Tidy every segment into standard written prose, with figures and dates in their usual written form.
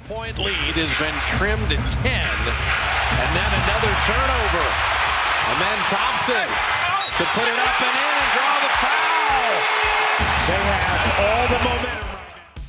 Point lead has been trimmed to 10, and then another turnover, and then Thompson to put it up and in and draw the foul. They have all the momentum right now.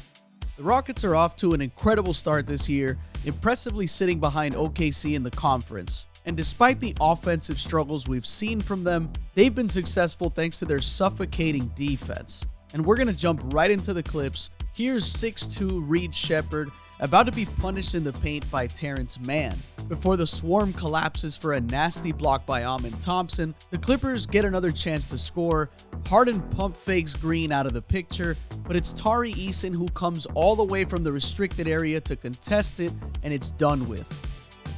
The Rockets are off to an incredible start this year, impressively sitting behind OKC in the conference. And despite the offensive struggles we've seen from them, they've been successful thanks to their suffocating defense. And we're going to jump right into the clips. Here's 6'2" Reed Sheppard about to be punished in the paint by Terrence Mann. Before the swarm collapses for a nasty block by Amen Thompson, the Clippers get another chance to score. Harden pump fakes Green out of the picture, but it's Tari Eason who comes all the way from the restricted area to contest it, and it's done with.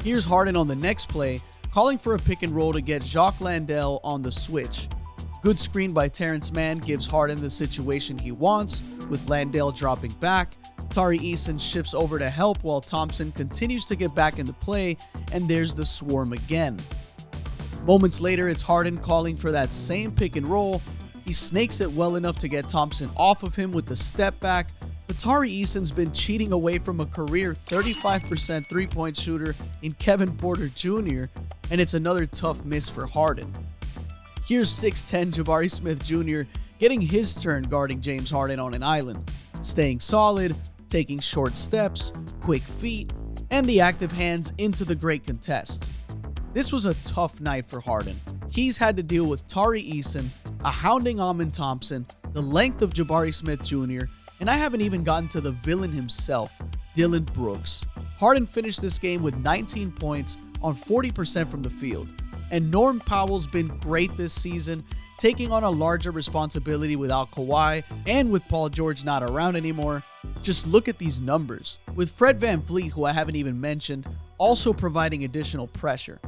Here's Harden on the next play, calling for a pick and roll to get Jock Landale on the switch. Good screen by Terrence Mann gives Harden the situation he wants, with Landale dropping back. Tari Eason shifts over to help while Thompson continues to get back into play, and there's the swarm again. Moments later, it's Harden calling for that same pick and roll. He snakes it well enough to get Thompson off of him with the step back, but Tari Eason's been cheating away from a career 35% three-point shooter in Kevin Porter Jr., and it's another tough miss for Harden. Here's 6'10" Jabari Smith Jr. getting his turn guarding James Harden on an island, staying solid, taking short steps, quick feet, and the active hands into the great contest. This was a tough night for Harden. He's had to deal with Tari Eason, a hounding Amen Thompson, the length of Jabari Smith Jr., and I haven't even gotten to the villain himself, Dillon Brooks. Harden finished this game with 19 points on 40% from the field. And Norm Powell's been great this season, taking on a larger responsibility without Kawhi and with Paul George not around anymore. Just look at these numbers, with Fred VanVleet, who I haven't even mentioned, also providing additional pressure.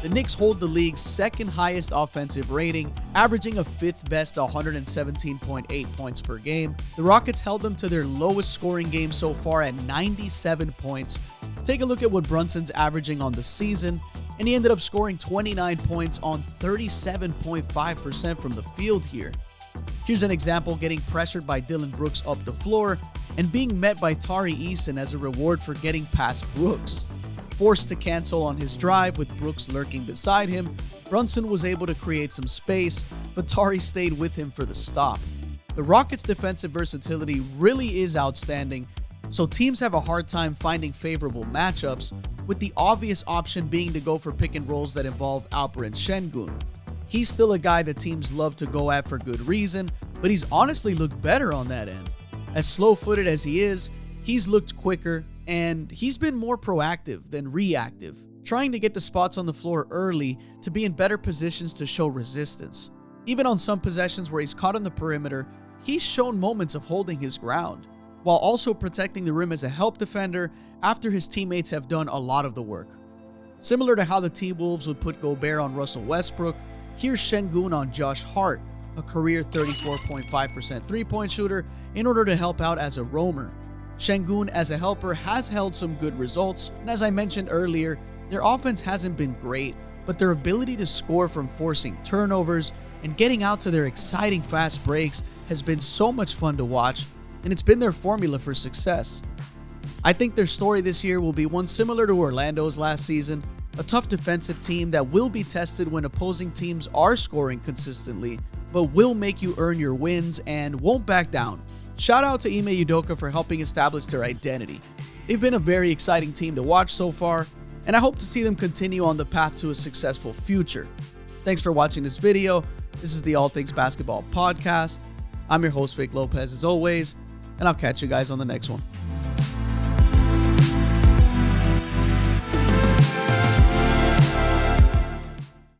The Knicks hold the league's second highest offensive rating, averaging a fifth best 117.8 points per game. The Rockets held them to their lowest scoring game so far at 97 points. Take a look at what Brunson's averaging on the season, and he ended up scoring 29 points on 37.5% from the field here. Here's an example getting pressured by Dillon Brooks up the floor and being met by Tari Eason as a reward for getting past Brooks. Forced to cancel on his drive with Brooks lurking beside him, Brunson was able to create some space, but Tari stayed with him for the stop. The Rockets' defensive versatility really is outstanding, so teams have a hard time finding favorable matchups, with the obvious option being to go for pick and rolls that involve Alperen Sengun. He's still a guy that teams love to go at for good reason, but he's honestly looked better on that end. As slow-footed as he is, he's looked quicker, and he's been more proactive than reactive, trying to get to spots on the floor early to be in better positions to show resistance. Even on some possessions where he's caught on the perimeter, he's shown moments of holding his ground, while also protecting the rim as a help defender after his teammates have done a lot of the work. Similar to how the T-Wolves would put Gobert on Russell Westbrook, here's Sengun on Josh Hart, a career 34.5% three-point shooter, in order to help out as a roamer. Sengun as a helper has held some good results, and as I mentioned earlier, their offense hasn't been great, but their ability to score from forcing turnovers and getting out to their exciting fast breaks has been so much fun to watch, and it's been their formula for success. I think their story this year will be one similar to Orlando's last season, a tough defensive team that will be tested when opposing teams are scoring consistently, but will make you earn your wins and won't back down. Shout out to Ime Udoka for helping establish their identity. They've been a very exciting team to watch so far, and I hope to see them continue on the path to a successful future. Thanks for watching this video. This is the All Things Basketball Podcast. I'm your host, Vic Lopez, as always, and I'll catch you guys on the next one.